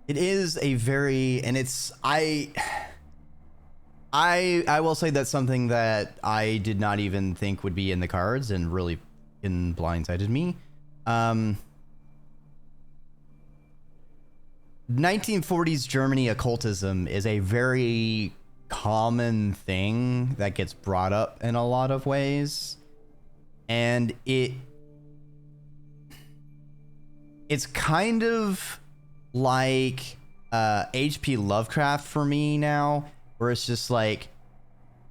It is a very, and it's I will say that's something that I did not even think would be in the cards, and really blindsided me. 1940s Germany occultism is a very common thing that gets brought up in a lot of ways, and it's kind of like H.P. Lovecraft for me now, where it's just like,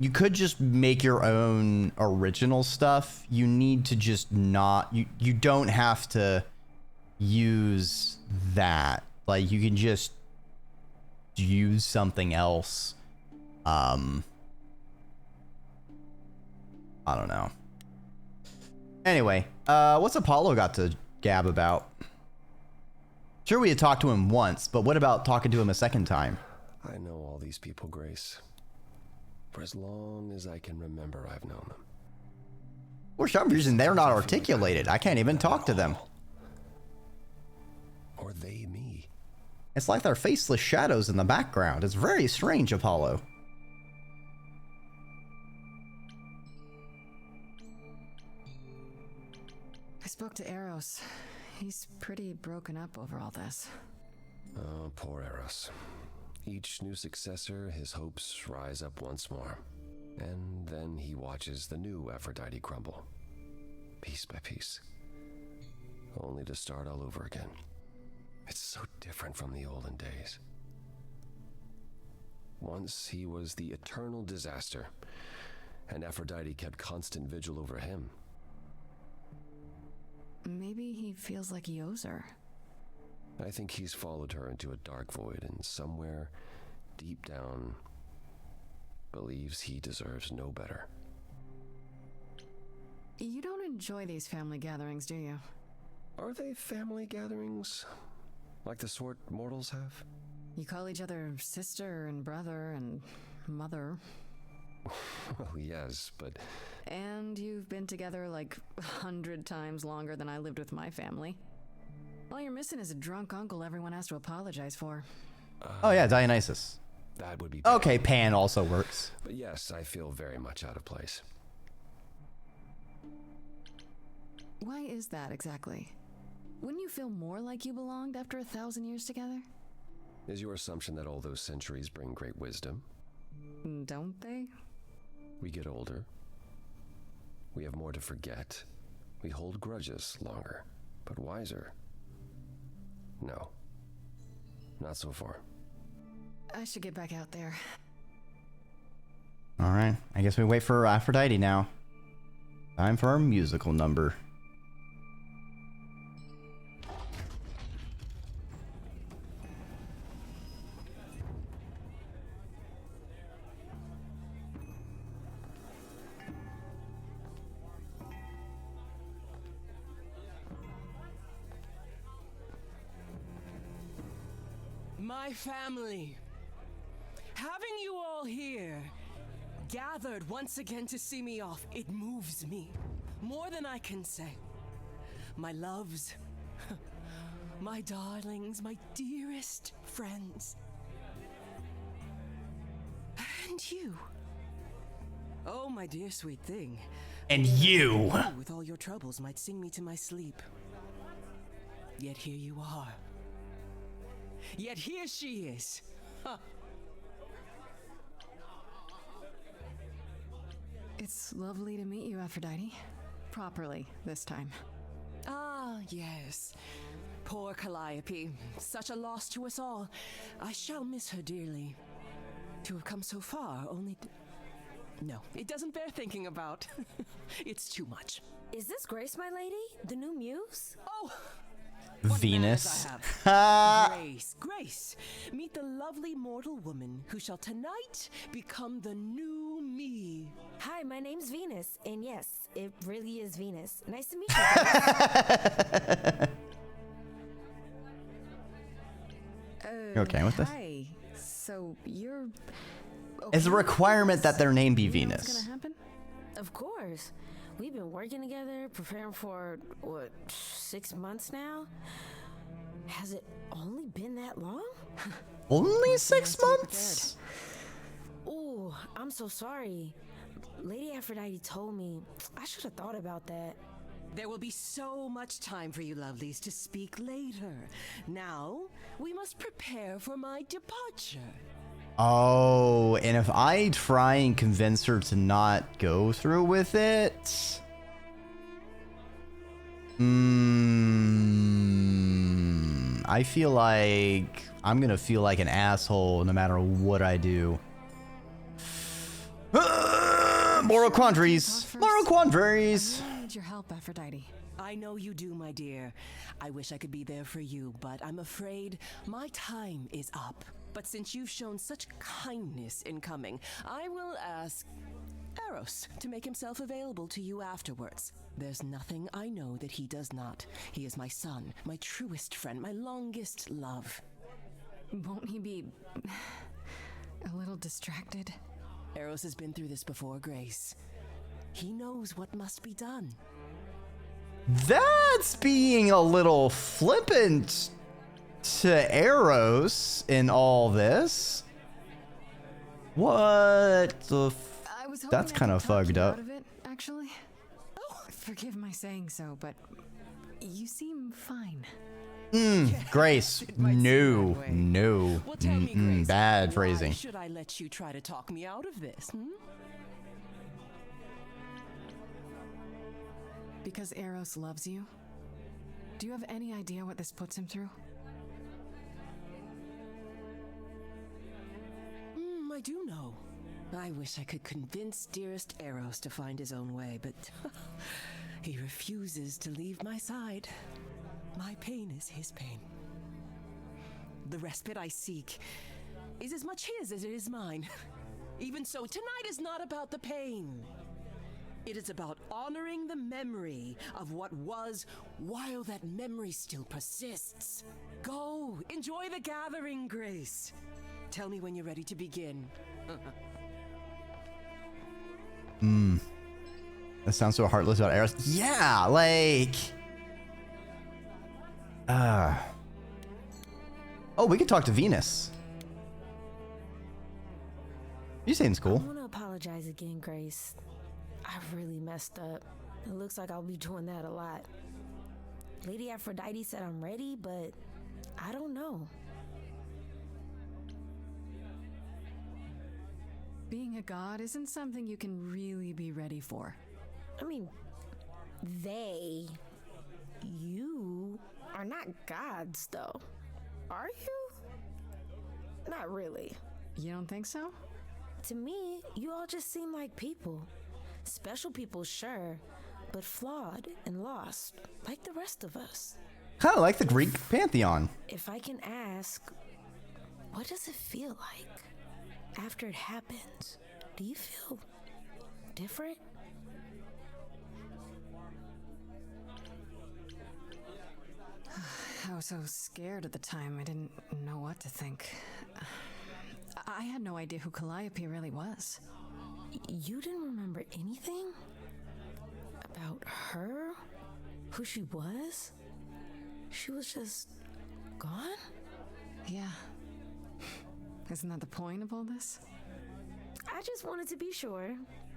you could just make your own original stuff. You need to just not, you don't have to use that. Like, you can just use something else. I don't know. Anyway, what's Apollo got to gab about? Sure, we had talked to him once, but what about talking to him a second time? I know all these people, Grace. For as long as I can remember, I've known them. For some reason, they're not articulated. I can't even talk to them. Or they me. It's like they're faceless shadows in the background. It's very strange, Apollo. I spoke to Eros. He's pretty broken up over all this. Oh, poor Eros. Each new successor, his hopes rise up once more. And then he watches the new Aphrodite crumble. Piece by piece. Only to start all over again. It's so different from the olden days. Once he was the eternal disaster, and Aphrodite kept constant vigil over him. Maybe he feels like he owes her. I think he's followed her into a dark void, and somewhere, deep down, believes he deserves no better. You don't enjoy these family gatherings, do you? Are they family gatherings? Like the sort mortals have? You call each other sister and brother and mother. Well, yes, but... And you've been together like 100 times longer than I lived with my family. All you're missing is a drunk uncle everyone has to apologize for. Oh yeah, Dionysus. That would be... Okay, Pan also works. But yes, I feel very much out of place. Why is that exactly? Wouldn't you feel more like you belonged after 1,000 years together? Is your assumption that all those centuries bring great wisdom? Don't they? We get older. We have more to forget. We hold grudges longer, but wiser. No. Not so far. I should get back out there. All right, I guess we wait for Aphrodite now. Time for our musical number. My family, having you all here, gathered once again to see me off, it moves me more than I can say. My loves, my darlings, my dearest friends, and you. Oh, my dear sweet thing. And you. With all your troubles might sing me to my sleep. Yet here you are. Yet here she is. Huh. It's lovely to meet you, Aphrodite. Properly, this time. Ah, yes. Poor Calliope. Such a loss to us all. I shall miss her dearly. To have come so far, only to... No, it doesn't bear thinking about. It's too much. Is this Grace, my lady? The new muse? Oh! Venus. Grace, Grace, meet the lovely mortal woman who shall tonight become the new me. Hi, my name's Venus, and yes, it really is Venus. Nice to meet you. You okay with this? Hi. So you're... It's a requirement that their name be What's Venus. gonna happen? Of course. We've been working together, preparing for, what, 6 months now? Has it only been that long? Only 6 months? Ooh, I'm so sorry. Lady Aphrodite told me. I should have thought about that. There will be so much time for you lovelies to speak later. Now, we must prepare for my departure. Oh, and if I try and convince her to not go through with it... I feel like I'm gonna feel like an asshole no matter what I do. Moral quandaries. Moral quandaries. I need your help, Aphrodite. I know you do, my dear. I wish I could be there for you, but I'm afraid my time is up. But since you've shown such kindness in coming, I will ask Eros to make himself available to you afterwards. There's nothing I know that he does not. He is my son, my truest friend, my longest love. Won't he be a little distracted? Eros has been through this before, Grace. He knows what must be done. That's being a little flippant to Eros in all this. What the I was hoping That's I kind could of talk fucked you up. out of it, actually. Oh, forgive my saying so, but you seem fine. Grace, it might seem no, that way. no, Well, tell me, Grace, bad why phrasing. should I let you try to talk me out of this? Because Eros loves you? Do you have any idea what this puts him through? I do know. I wish I could convince dearest Eros to find his own way, but he refuses to leave my side. My pain is his pain. The respite I seek is as much his as it is mine. Even so, tonight is not about the pain. It is about honoring the memory of what was while that memory still persists. Go, enjoy the gathering, Grace. Tell me when you're ready to begin. That sounds so heartless about Eros. Yeah, like... Oh, we could talk to Venus. You saying it's I cool. want to apologize again, Grace. I really messed up. It looks like I'll be doing that a lot. Lady Aphrodite said I'm ready, but I don't know. Being a god isn't something you can really be ready for. I mean, you are not gods, though. Are you? Not really. You don't think so? To me, you all just seem like people. Special people, sure, but flawed and lost, like the rest of us. Kind of like the Greek pantheon. If I can ask, what does it feel like after it happens? Do you feel different? I was so scared at the time, I didn't know what to think. I had no idea who Calliope really was. You didn't remember anything? About her? Who she was? She was just gone? Yeah. Isn't that the point of all this? I just wanted to be sure.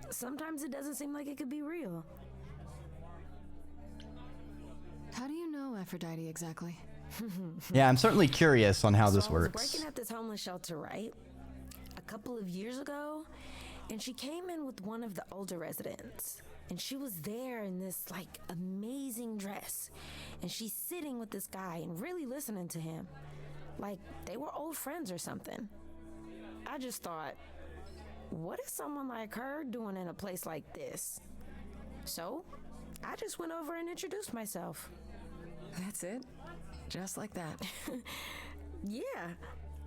Sometimes it doesn't seem like it could be real. How do you know Aphrodite exactly? Yeah, I'm certainly curious on how this I was works. working at this homeless shelter, right? A couple of years ago, and she came in with one of the older residents. And she was there in this, like, amazing dress. And she's sitting with this guy and really listening to him. Like, they were old friends or something. I just thought, what is someone like her doing in a place like this? So, I just went over and introduced myself. That's it? Just like that. Yeah.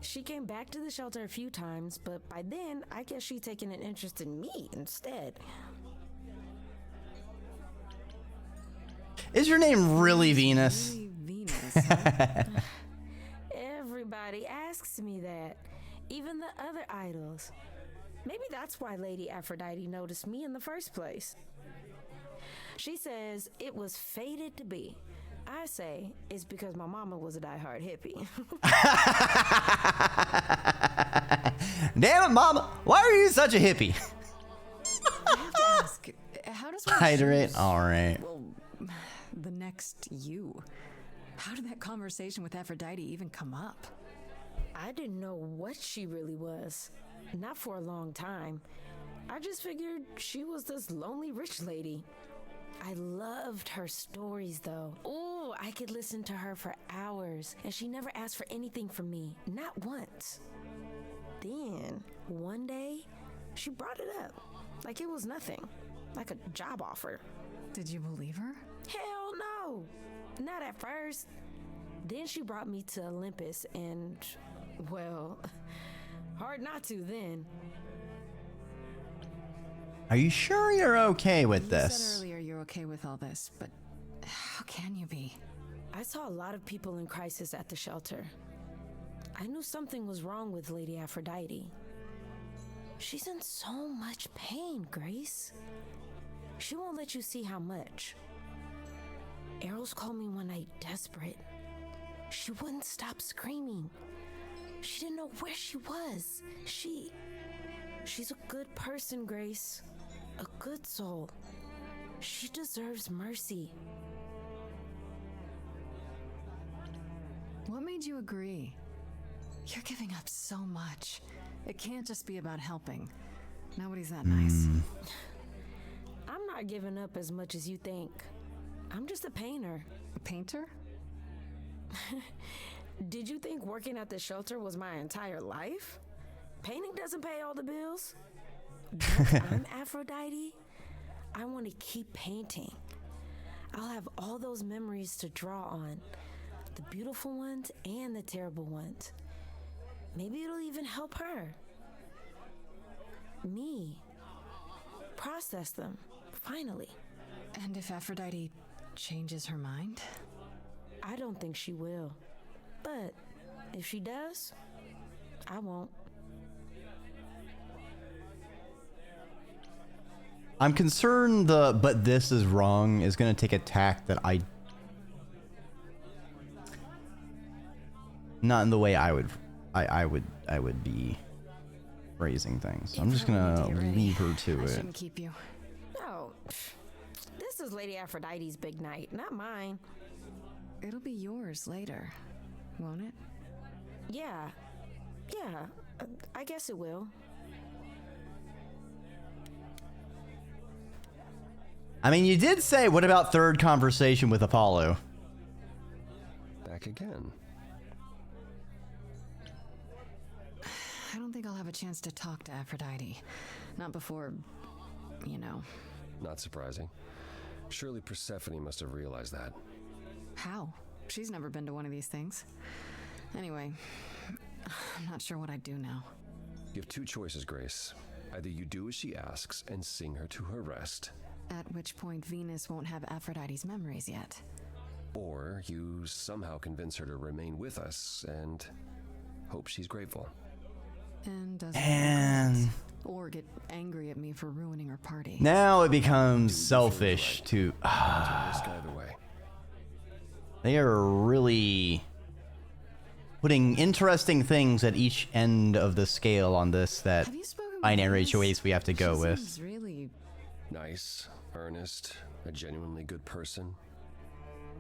She came back to the shelter a few times, but by then, I guess she'd taken an interest in me instead. Is your name really Venus? Really Venus, huh? Everybody asks me that. Even the other idols. Maybe that's why Lady Aphrodite noticed me in the first place. She says it was fated to be. I say it's because my mama was a diehard hippie. Damn it, mama! Why are you such a hippie? I have to ask, how does one Hydrate. choose, All right. well, the next you? How did that conversation with Aphrodite even come up? I didn't know what she really was. Not for a long time. I just figured she was this lonely rich lady. I loved her stories though. Ooh, I could listen to her for hours, and she never asked for anything from me, not once. Then, one day, she brought it up, like it was nothing, like a job offer. Did you believe her? Hell no, not at first. Then she brought me to Olympus and, well, hard not to then. Are you sure you're okay with You this? said earlier you're okay with all this, but how can you be? I saw a lot of people in crisis at the shelter. I knew something was wrong with Lady Aphrodite. She's in so much pain, Grace. She won't let you see how much. Eros called me one night desperate. She wouldn't stop screaming. She didn't know where she was. She's a good person, Grace. A good soul. She deserves mercy. What made you agree? You're giving up so much. It can't just be about helping. Nobody's that nice. I'm not giving up as much as you think. I'm just a painter. A painter? Did you think working at the shelter was my entire life? Painting doesn't pay all the bills. Once I'm Aphrodite, I want to keep painting. I'll have all those memories to draw on. The beautiful ones and the terrible ones. Maybe it'll even help her. Me. Process them, finally. And if Aphrodite changes her mind? I don't think she will. But if she does, I won't. I'm concerned the "but this is wrong" is going to take a tack that not in the way I would be phrasing things. I'm just gonna leave her to I it. shouldn't keep you. No, this is Lady Aphrodite's big night, not mine. It'll be yours later, won't it? Yeah, I guess it will. I mean, you did say, what about third conversation with Apollo? Back again. I don't think I'll have a chance to talk to Aphrodite. Not before, you know. Not surprising. Surely Persephone must have realized that. How? She's never been to one of these things. Anyway, I'm not sure what I'd do now. You have two choices, Grace. Either you do as she asks and sing her to her rest, At which point Venus won't have Aphrodite's memories yet. or you somehow convince her to remain with us and hope she's grateful. And doesn't And regret, or get angry at me for ruining her party. now it becomes selfish to. Risk either way. They are really putting interesting things at each end of the scale on this that Have you spoken with binary Venus? choice we have to go She with. seems really, Nice, earnest, a genuinely good person.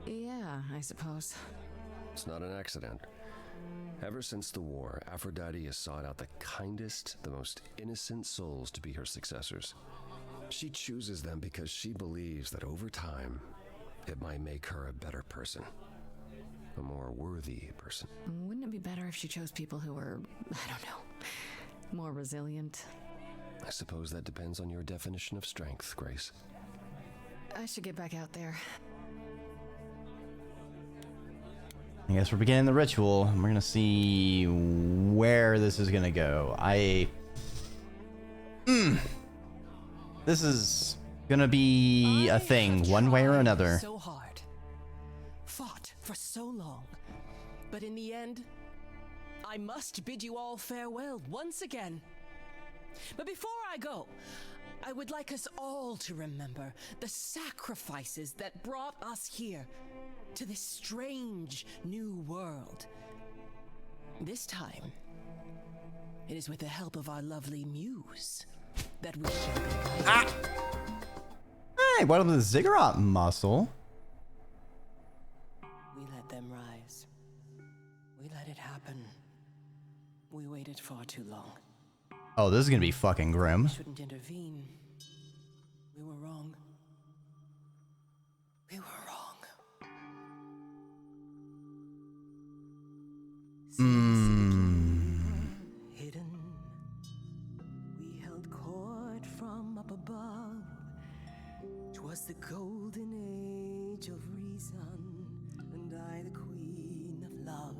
yeah, I suppose. It's not an accident. Ever since the war, Aphrodite has sought out the kindest, the most innocent souls to be her successors. She chooses them because she believes that over time, it might make her a better person. A more worthy person. Wouldn't it be better if she chose people who were, I don't know, more resilient? I suppose that depends on your definition of strength, Grace. I should get back out there. I guess we're beginning the ritual. We're gonna see where this is gonna go. This is gonna be a thing, one way or another. So hard. Fought for so long. But in the end, I must bid you all farewell once again. But before I go, I would like us all to remember the sacrifices that brought us here. to this strange new world. This time, it is with the help of our lovely muse that we shall be guided. Hey, welcome to the ziggurat muscle. We let them rise. We let it happen. We waited far too long. Oh, this is gonna be fucking grim. We shouldn't intervene. We were wrong. We were wrong. Hidden. We held court from up above. 'Twas the golden age of reason, and I the queen of love.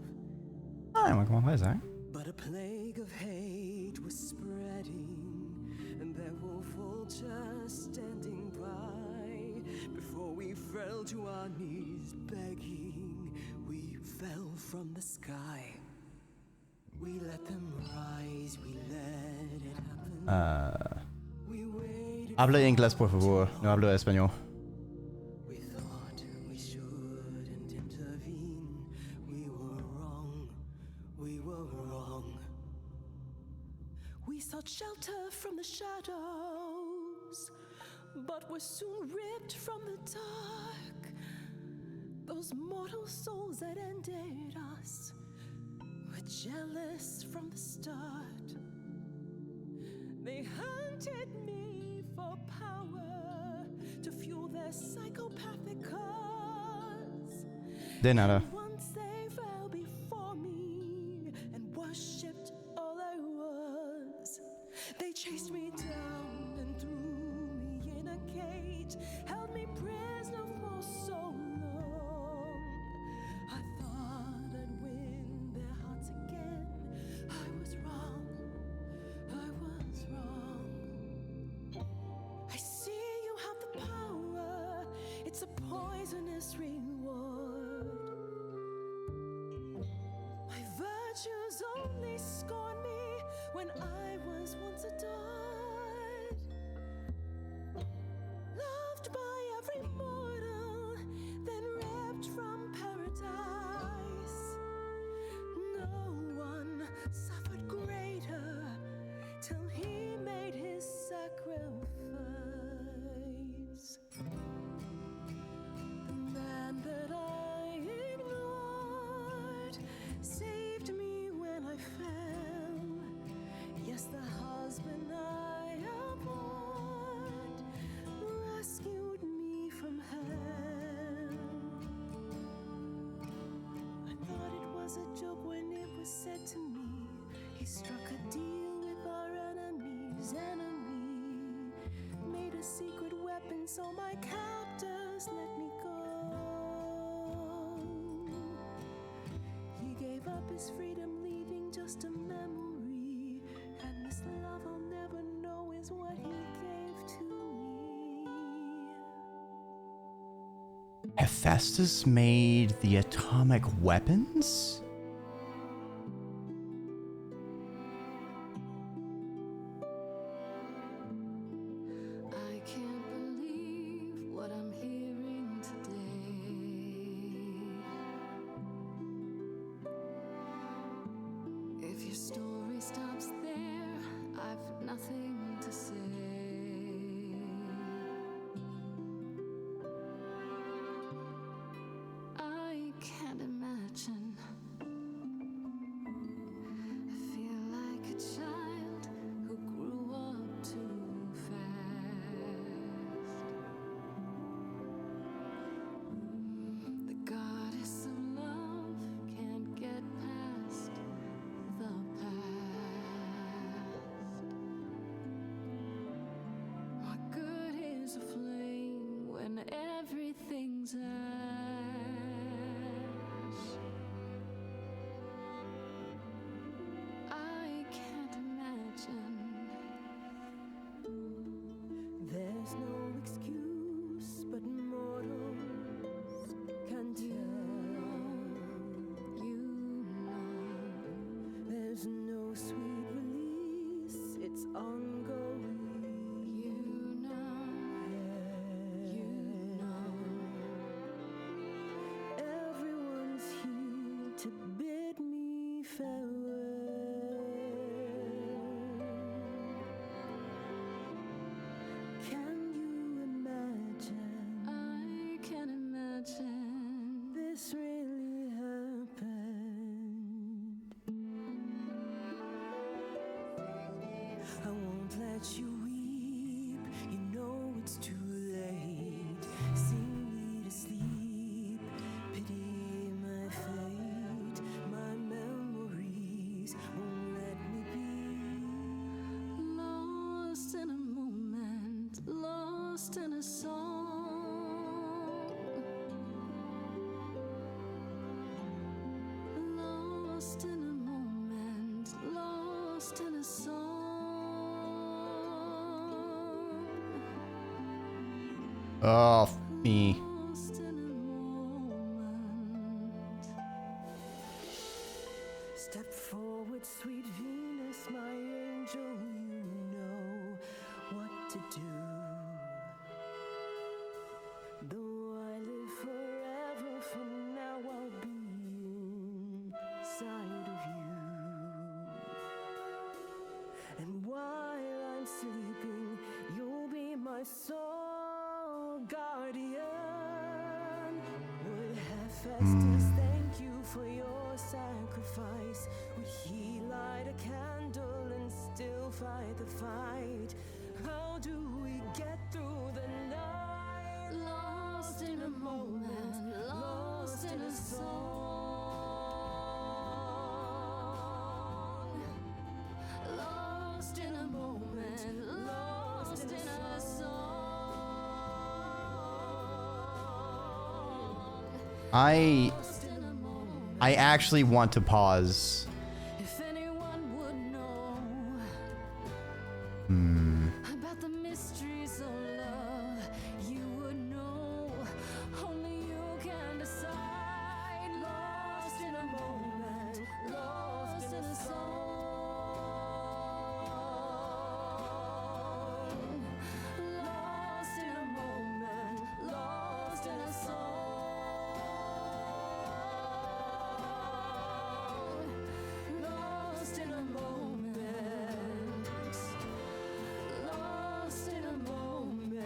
Hi, welcome on, Zach. But a plague of hate was spreading, and there were vultures standing by. Before we fell to our knees begging, we fell from the sky. We let them rise, we let it happen. We waited. Habla inglés, por favor. No hablo español. We thought we shouldn't intervene. We were wrong. We were wrong. We sought shelter from the shadows, but were soon ripped from the dark. Those mortal souls that ended us were jealous from the start. They hunted me for power to fuel their psychopathic cause. De nada. Once they fell before me and worshipped all I was. They chased me down and threw me in a cage, held me prisoner for so long. I thought I'd win their hearts again. I was wrong. I was wrong. I see you have the power. It's a poisonous reward. My virtues only scorn me when I was once adored. Loved by every mortal, then ripped from paradise. No one suffered greater till he made his sacrifice. The man that I ignored saved me when I fell. Yes, the husband I abhorred rescued me from hell. I thought it was a joke when it was said to me. He struck a deal with our enemy's enemy, made a secret weapon so my captors let me go. He gave up his freedom, leaving just a memory, and this love I'll never know is what he gave to me. Hephaestus made the atomic weapons? I can't believe what I'm hearing today. If your story stops there, I've nothing to say. I can't imagine lost in a song, lost in a moment, lost in a song. Oh, me. Lost in a moment. Step forward, sweet Venus, my angel, you know what to do. Though I live forever, from now I'll be inside of you. And while I'm sleeping, you'll be my soul guardian. Would Hephaestus thank you for your sacrifice? Would he light a candle and still fight the fight? How do we get through the night? Lost in a moment, lost in a song. Lost in a moment, lost in a song. I Lost in a moment. actually want to pause. If anyone would know about the mysteries of love, you would know. Only you can decide. Lost in a moment, lost in a song. Lost in a moment, lost in a song. Lost in a moment, lost in a moment,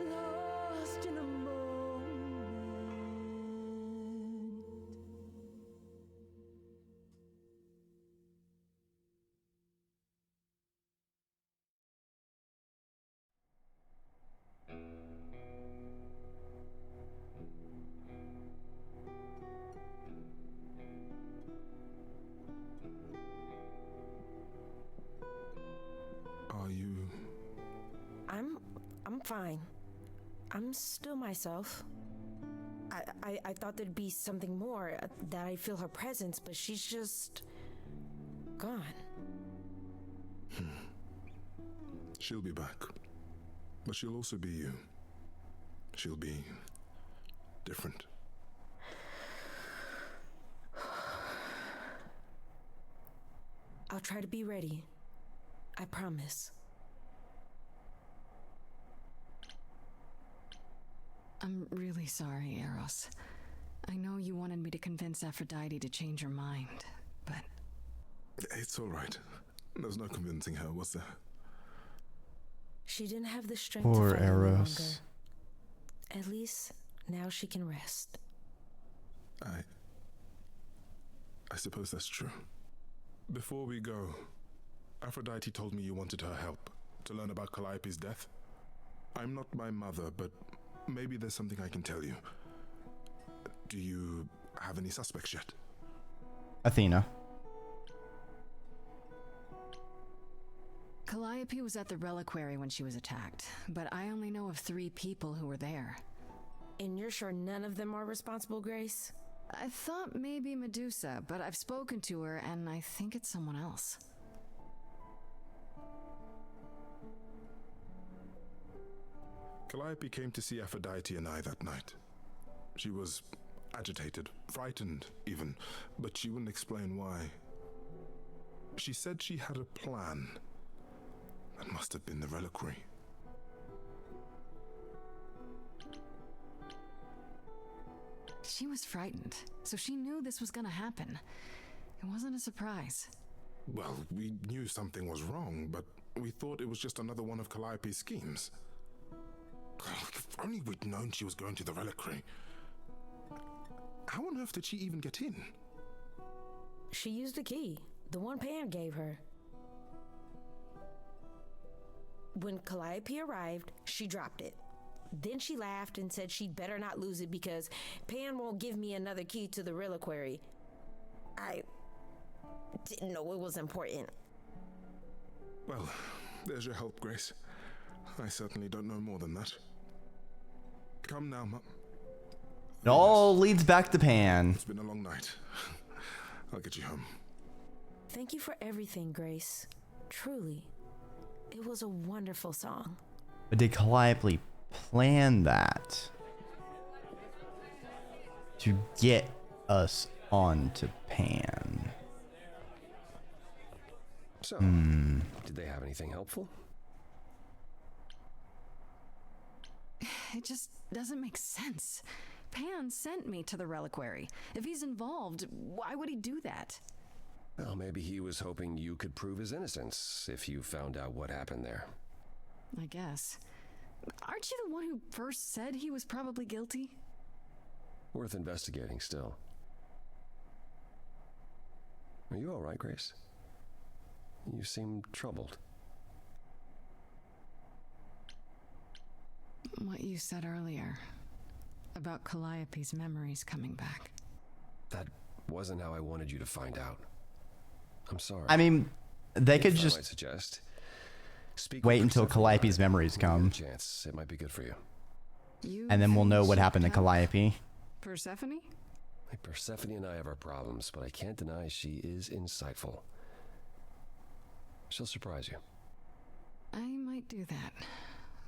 lost in a moment. Are you... I'm fine. I'm still myself. I thought there'd be something more, that I'd feel her presence, but she's just gone. She'll be back. But she'll also be you. She'll be... different. I'll try to be ready. I promise. I'm really sorry, Eros. I know you wanted me to convince Aphrodite to change her mind, but It's all right. There's no convincing her, was there? She didn't have the strength Poor to fight any longer. Eros. At least now she can rest. I suppose that's true. Before we go, Aphrodite told me you wanted her help to learn about Calliope's death. I'm not my mother, but maybe there's something I can tell you. Do you have any suspects yet? Athena. Calliope was at the reliquary when she was attacked, but I only know of 3 people who were there. And you're sure none of them are responsible, Grace? I thought maybe Medusa, but I've spoken to her and I think it's someone else. Calliope came to see Aphrodite and I that night. She was agitated, frightened even, but she wouldn't explain why. She said she had a plan. That must have been the reliquary. She was frightened, so she knew this was gonna happen. It wasn't a surprise. Well, we knew something was wrong, but we thought it was just another one of Calliope's schemes. If only we'd known she was going to the reliquary. How on earth did she even get in? She used the key, the one Pan gave her. When Calliope arrived, she dropped it. Then she laughed and said she'd better not lose it because Pan won't give me another key to the reliquary. I didn't know it was important. Well, there's your help, Grace. I certainly don't know more than that. Come now, It all leads back to Pan. It's been a long night. I'll get you home. Thank you for everything, Grace. Truly. It was a wonderful song. But did Calliope plan that to get us onto Pan? So, did they have anything helpful? It just doesn't make sense. Pan sent me to the reliquary. If he's involved, why would he do that? Well, maybe he was hoping you could prove his innocence if you found out what happened there. I guess. Aren't you the one who first said he was probably guilty? Worth investigating still. Are you all right, Grace? You seem troubled. What you said earlier about Calliope's memories coming back. That wasn't how I wanted you to find out. I'm sorry. I mean, they If could I just might suggest, speak wait with until Persephone Calliope's about it. memories When you get come, a chance, it might be good for you. You and then we'll know what finished happened to up Calliope. Persephone? Like Persephone and I have our problems, but I can't deny she is insightful. She'll surprise you. I might do that.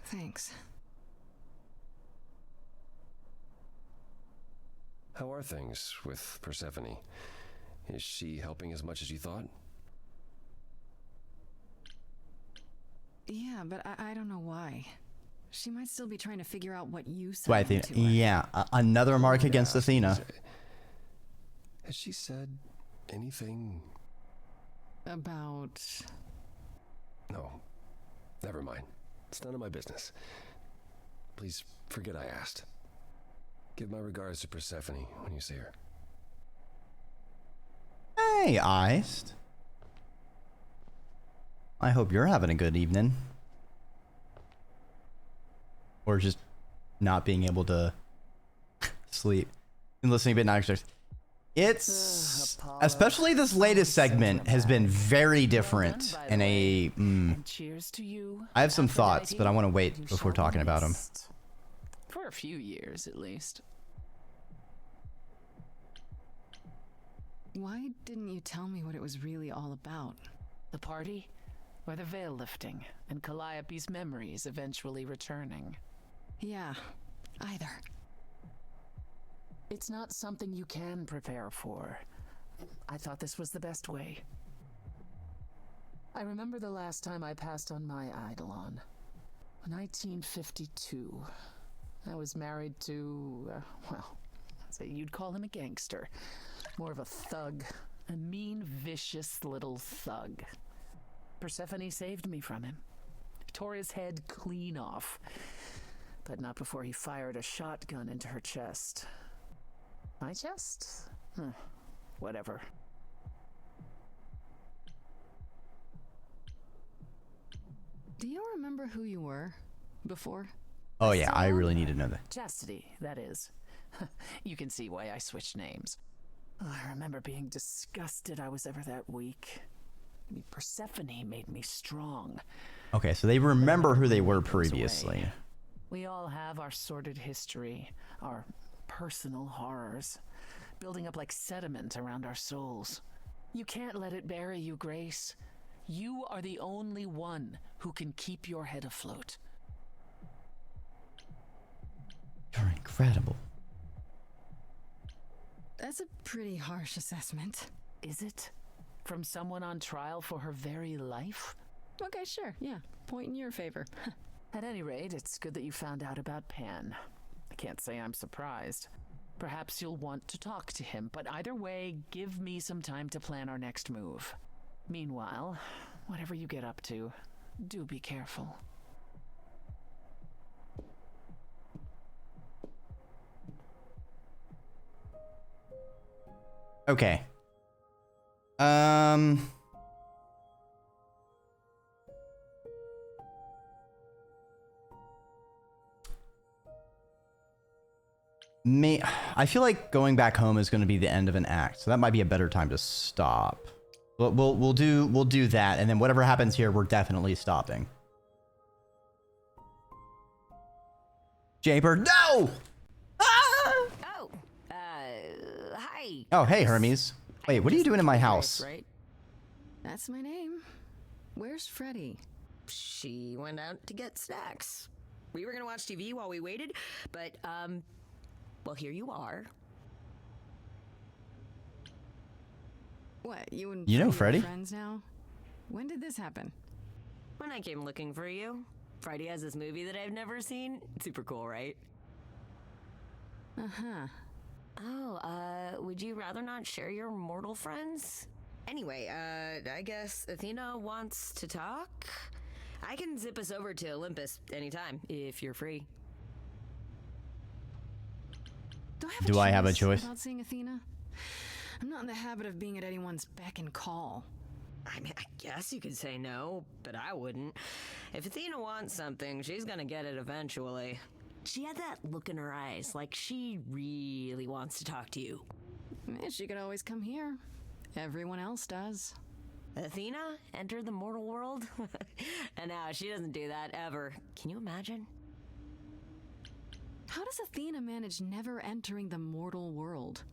Thanks. How are things with Persephone? Is she helping as much as you thought? Yeah, but I don't know why. She might still be trying to figure out what you said. So I think, yeah, another mark against Athena. Has she said anything? About... No. Never mind. It's none of my business. Please forget I asked. Give my regards to Persephone when you see her. Hey, Iced. I hope you're having a good evening. Or just not being able to sleep. And listening to Midnight Extras. It's... especially this latest segment has been very different in a... Cheers to you. I have some thoughts, Aphrodite. but I want to wait You before shall be talking about them. missed. For a few years, at least. Why didn't you tell me what it was really all about? The party, or the veil lifting, and Calliope's memories eventually returning. Yeah, either. It's not something you can prepare for. I thought this was the best way. I remember the last time I passed on my Eidolon. 1952. I was married to, well, I'd say you'd call him a gangster. More of a thug. A mean, vicious little thug. Persephone saved me from him. Tore his head clean off. But not before he fired a shotgun into her chest. My chest? Whatever. Do you remember who you were before? Oh yeah, I really need to know that. Chastity, that is. You can see why I switched names. Oh, I remember being disgusted I was ever that weak. I mean, Persephone made me strong. Okay, so they remember who they were previously. We all have our sordid history, our personal horrors, building up like sediment around our souls. You can't let it bury you, Grace. You are the only one who can keep your head afloat. You're incredible. That's a pretty harsh assessment. Is it? From someone on trial for her very life? Okay, sure, yeah. Point in your favor. At any rate, it's good that you found out about Pan. I can't say I'm surprised. Perhaps you'll want to talk to him, but either way, give me some time to plan our next move. Meanwhile, whatever you get up to, do be careful. Okay. I feel like going back home is going to be the end of an act, so that might be a better time to stop. We'll do that, and then whatever happens here, we're definitely stopping. Jaybird, no! Ah! Oh, hi. Oh, hey, Hermes. Wait, what are you doing in my house? Right? That's my name. Where's Freddy? She went out to get snacks. We were gonna watch TV while we waited, but, well, here you are. What, you and You know Freddy are Freddy? friends now? When did this happen? When I came looking for you, Friday has this movie that I've never seen. Super cool, right? Uh-huh. Oh, would you rather not share your mortal friends? Anyway, I guess Athena wants to talk? I can zip us over to Olympus anytime, if you're free. Do I have a choice? About seeing Athena? I'm not in the habit of being at anyone's beck and call. I mean, I guess you could say no, but I wouldn't. If Athena wants something, she's gonna get it eventually. She had that look in her eyes, like she really wants to talk to you. She could always come here. Everyone else does. Athena entered the mortal world? And now she doesn't do that ever. Can you imagine? How does Athena manage never entering the mortal world?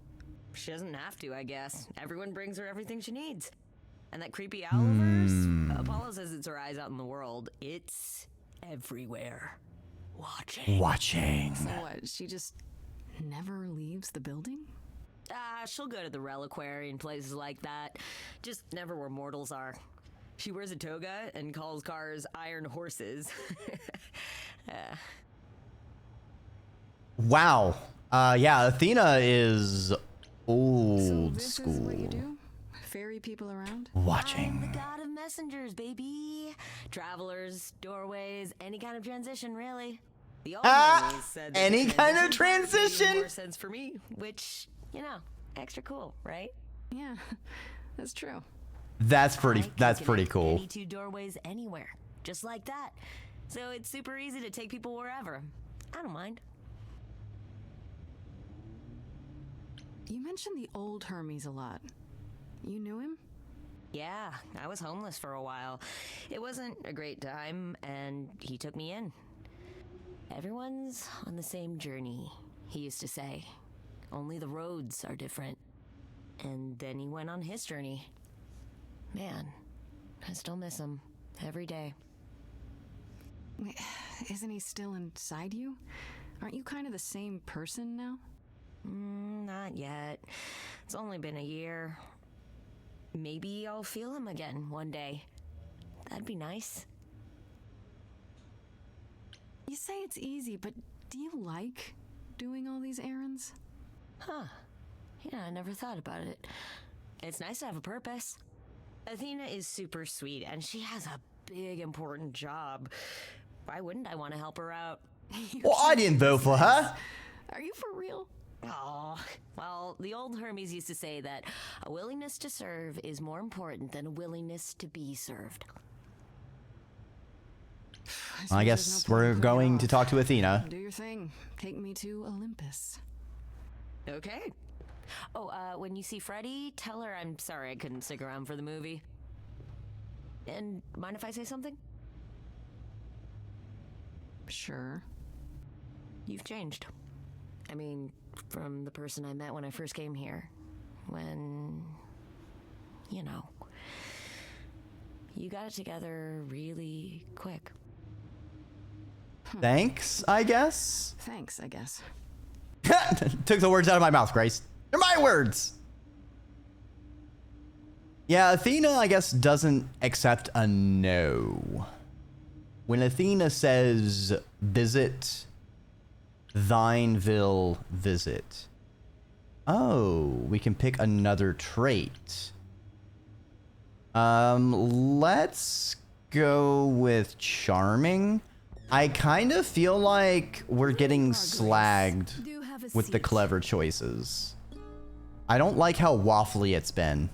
She doesn't have to, I guess. Everyone brings her everything she needs. And that creepy owlverse? Apollo says it's her eyes out in the world. It's everywhere. Watching. So what, she just never leaves the building? She'll go to the reliquary and places like that. Just never where mortals are. She wears a toga and calls cars iron horses. Wow. Yeah, Athena is old So this school. is what you do? Ferry people around? I'm Watching. the god of messengers, baby. Travelers, doorways, any kind of transition, really. The old movies said that any the kind of made transition? more sense for me, which, you know, extra cool, right? Yeah, that's true. That's pretty I can connect cool. Any two doorways anywhere, just like that. So it's super easy to take people wherever. I don't mind. You mentioned the old Hermes a lot. You knew him? Yeah, I was homeless for a while. It wasn't a great time, and he took me in. Everyone's on the same journey, he used to say. Only the roads are different. And then he went on his journey. Man, I still miss him every day. Wait, isn't he still inside you? Aren't you kind of the same person now? Not yet. It's only been a year. Maybe I'll feel him again one day. That'd be nice. You say it's easy, but do you like doing all these errands? Huh. Yeah, I never thought about it. It's nice to have a purpose. Athena is super sweet, and she has a big, important job. Why wouldn't I want to help her out? Well, I didn't vote for her. Are you for real? Oh, well, the old Hermes used to say that a willingness to serve is more important than a willingness to be served. I guess we're going to talk to Athena. Do your thing. Take me to Olympus. Okay. Oh, when you see Freddy, tell her I'm sorry I couldn't stick around for the movie. And mind if I say something? Sure. You've changed. I mean, from the person I met when I first came here. When, you know, you got it together really quick. Thanks, I guess. Thanks, I guess. Took the words out of my mouth, Grace. They're my words. Yeah, Athena, I guess, doesn't accept a no. When Athena says, visit, Thineville visit. Oh, we can pick another trait. Let's go with charming. I kind of feel like we're getting slagged Do have a with the seat. clever choices. I don't like how waffly it's been.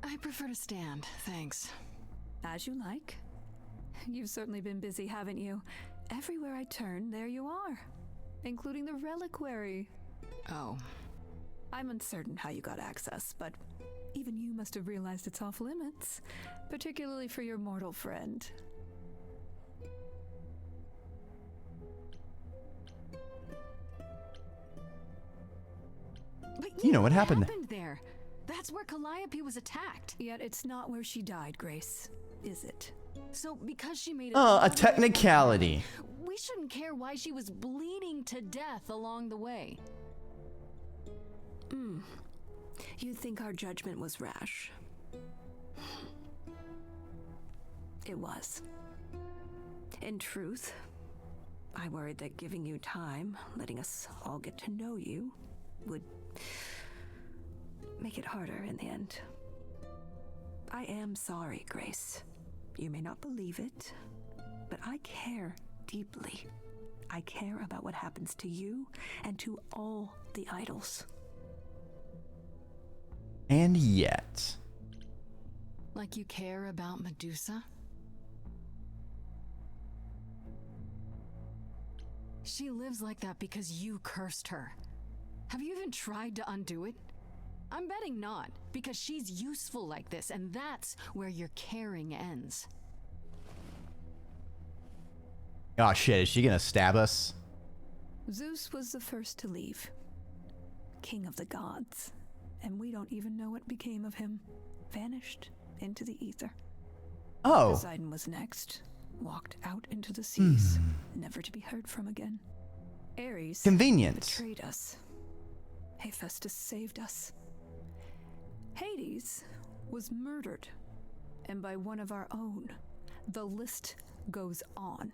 I prefer to stand, thanks. As you like. You've certainly been busy, haven't you? Everywhere I turn, there you are. Including the reliquary. Oh, I'm uncertain how you got access, but even you must have realized it's off limits. Particularly for your mortal friend. But You know what happened there? That's where Calliope was attacked. Yet it's not where she died, Grace, is it? So because she made it Oh, all a the way technicality. back, we shouldn't care why she was bleeding to death along the way. You think our judgment was rash? It was. In truth, I worried that giving you time, letting us all get to know you, would make it harder in the end. I am sorry, Grace. You may not believe it, but I care deeply. I care about what happens to you and to all the idols. And yet. Like you care about Medusa? She lives like that because you cursed her. Have you even tried to undo it? I'm betting not, because she's useful like this, and that's where your caring ends. Oh shit, is she gonna stab us? Zeus was the first to leave, king of the gods, and we don't even know what became of him. Vanished into the ether. Oh. Poseidon was next, walked out into the seas, never to be heard from again. Ares Convenient. betrayed us. Hephaestus saved us. Hades was murdered, and by one of our own. The list goes on.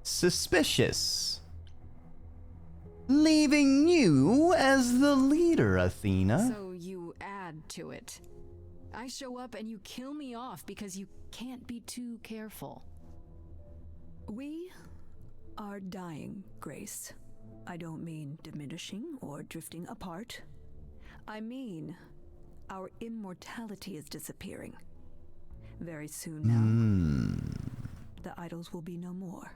Suspicious. Leaving you as the leader, Athena. So you add to it. I show up and you kill me off because you can't be too careful. We are dying, Grace. I don't mean diminishing or drifting apart. I mean our immortality is disappearing. Very soon now, the idols will be no more.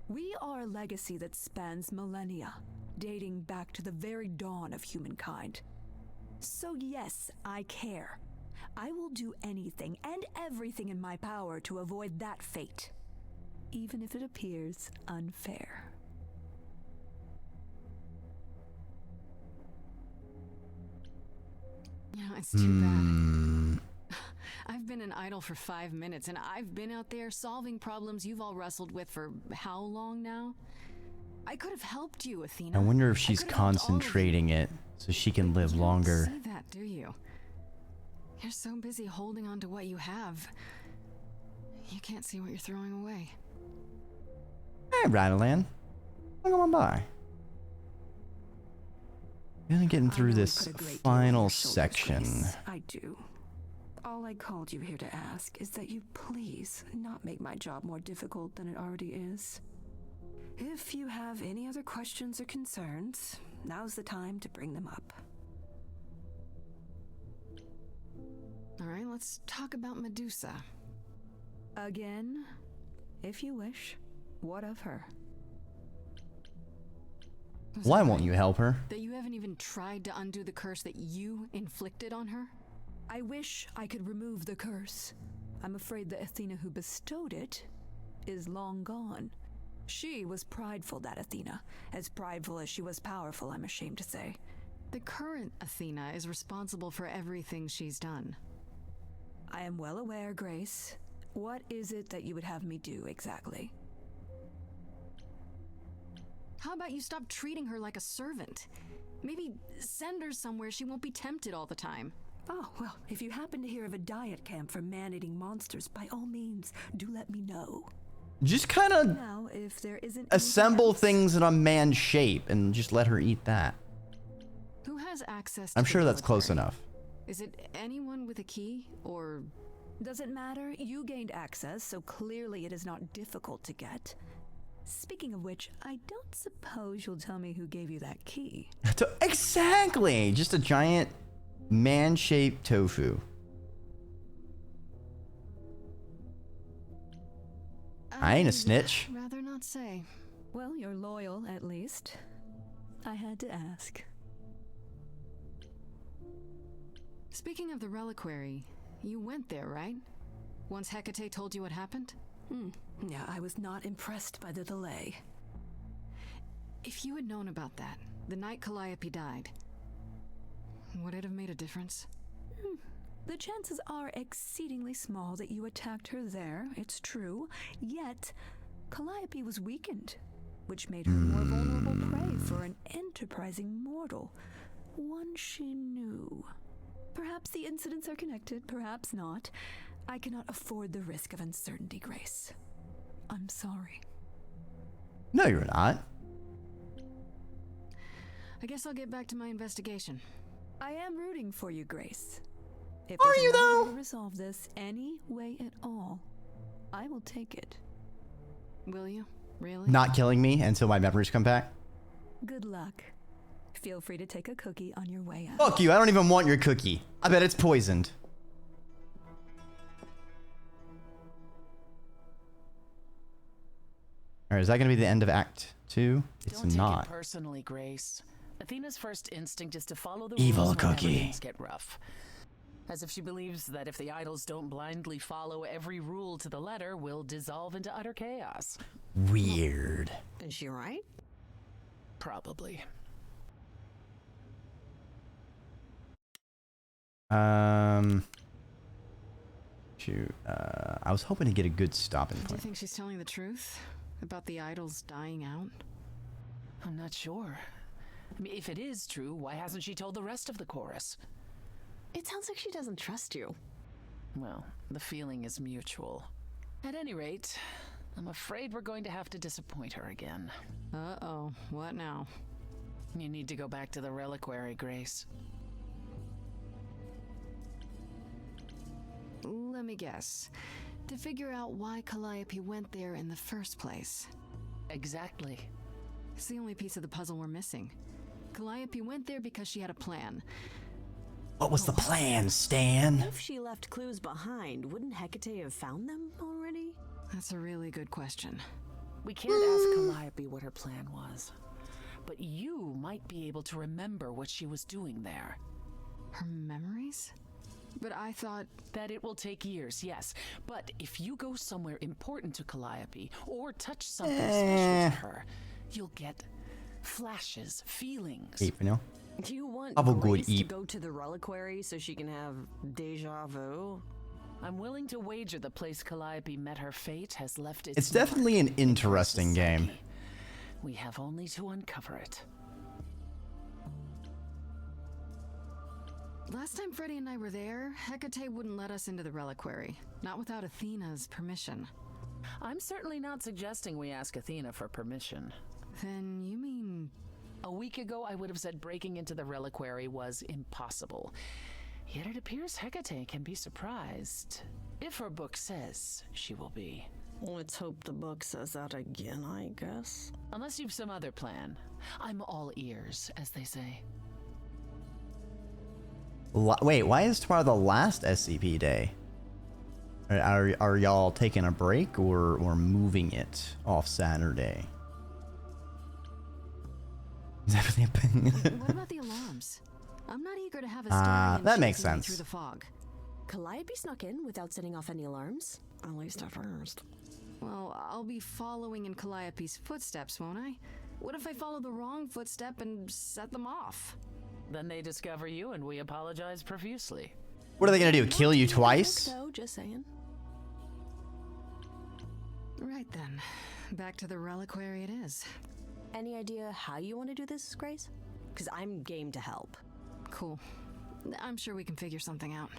We are a legacy that spans millennia, dating back to the very dawn of humankind. So yes, I care. I will do anything and everything in my power to avoid that fate, even if it appears unfair. You know, it's too bad. I've been an idol for 5 minutes, and I've been out there solving problems you've all wrestled with for how long now? I could have helped you, Athena. I wonder if I she's could have helped all of you. concentrating it so she can live You longer. don't see that, do you? You're so busy holding on to what you have. You can't see what you're throwing away. Hey, Rattleland. Come on by. Gonna getting I through know we this put a great deal on final your shoulders, section. Grace. I do. All I called you here to ask is that you please not make my job more difficult than it already is. If you have any other questions or concerns, now's the time to bring them up. All right, let's talk about Medusa. Again, if you wish. What of her? Was Why it won't right you help her? that you haven't even tried to undo the curse that you inflicted on her? I wish I could remove the curse. I'm afraid the Athena who bestowed it is long gone. She was prideful, that Athena. As prideful as she was powerful, I'm ashamed to say. The current Athena is responsible for everything she's done. I am well aware, Grace. What is it that you would have me do exactly? How about you stop treating her like a servant? Maybe send her somewhere she won't be tempted all the time. Oh, well, if you happen to hear of a diet camp for man-eating monsters, by all means, do let me know. Just kind of Now, if there isn't assemble anything else- things in a man shape and just let her eat that. Who has access to I'm the sure that's close reliquary? enough. Is it anyone with a key, or... Doesn't matter, you gained access, so clearly it is not difficult to get. Speaking of which, I don't suppose you'll tell me who gave you that key. Exactly! Just a giant man-shaped tofu. I ain't a snitch. Rather not say. Well, you're loyal, at least. I had to ask. Speaking of the reliquary, you went there, right? Once Hecate told you what happened? Yeah, I was not impressed by the delay. If you had known about that the night Calliope died, would it have made a difference? The chances are exceedingly small that you attacked her there, it's true. Yet, Calliope was weakened, which made her more vulnerable prey for an enterprising mortal. One she knew. Perhaps the incidents are connected, perhaps not. I cannot afford the risk of uncertainty, Grace. I'm sorry. No, you're not. I guess I'll get back to my investigation. I am rooting for you, Grace. If Are there's you, another though? way to resolve this any way at all, I will take it. Will you? Really? Not killing me until my memories come back. Good luck. Feel free to take a cookie on your way out. Fuck you, I don't even want your cookie. I bet it's poisoned. Alright, is that gonna be the end of Act 2? It's Don't not. take it personally, Grace. Athena's first instinct is to follow the Evil rules whenever cookie. things get rough. As if she believes that if the idols don't blindly follow every rule to the letter, we'll dissolve into utter chaos. Weird. Is she right? Probably. Shoot. I was hoping to get a good stopping Do you point. think she's telling the truth about the idols dying out? I'm not sure. I mean, if it is true, why hasn't she told the rest of the chorus? It sounds like she doesn't trust you. Well, the feeling is mutual. At any rate, I'm afraid we're going to have to disappoint her again. Uh-oh. What now? You need to go back to the reliquary, Grace. Let me guess. To figure out why Calliope went there in the first place. Exactly. It's the only piece of the puzzle we're missing. Calliope went there because she had a plan. What was the plan, Stan? If she left clues behind, wouldn't Hecate have found them already? That's a really good question. We can't ask Calliope what her plan was. But you might be able to remember what she was doing there. Her memories? But I thought... That it will take years, yes. But if you go somewhere important to Calliope, or touch something special to her, you'll get flashes, feelings. Eat, you know? Do you want Have a good Grace to eat. go to the reliquary so she can have deja vu? I'm willing to wager the place Calliope met her fate has left its It's definitely mark an interesting in her game. psyche. We have only to uncover it. Last time Freddie and I were there, Hecate wouldn't let us into the reliquary. Not without Athena's permission. I'm certainly not suggesting we ask Athena for permission. Then you mean... A week ago, I would have said breaking into the reliquary was impossible. Yet it appears Hecate can be surprised. If her book says she will be. Let's hope the book says that again, I guess. Unless you've some other plan. I'm all ears, as they say. Wait, why is tomorrow the last SCP day? Are y'all taking a break or moving it off Saturday? Is that What about the alarms? I'm not eager to have a story that makes chasing me sense. through the fog. Calliope snuck in without setting off any alarms? At least at first. Well, I'll be following in Calliope's footsteps, won't I? What if I follow the wrong footstep and set them off? Then they discover you and we apologize profusely. What are they gonna do? Kill you I twice? so, just saying. Right then. Back to the reliquary it is. Any idea how you want to do this, Grace? Because I'm game to help. Cool. I'm sure we can figure something out.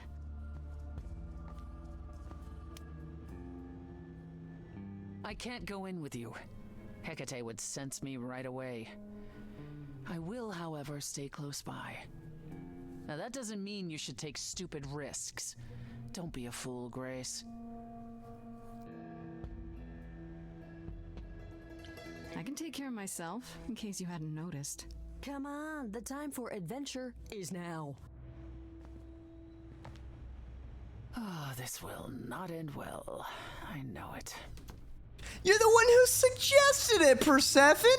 I can't go in with you. Hecate would sense me right away. I will, however, stay close by. Now that doesn't mean you should take stupid risks. Don't be a fool, Grace. I can take care of myself, in case you hadn't noticed. Come on, the time for adventure is now. Oh, this will not end well. I know it. You're the one who suggested it, Persephone!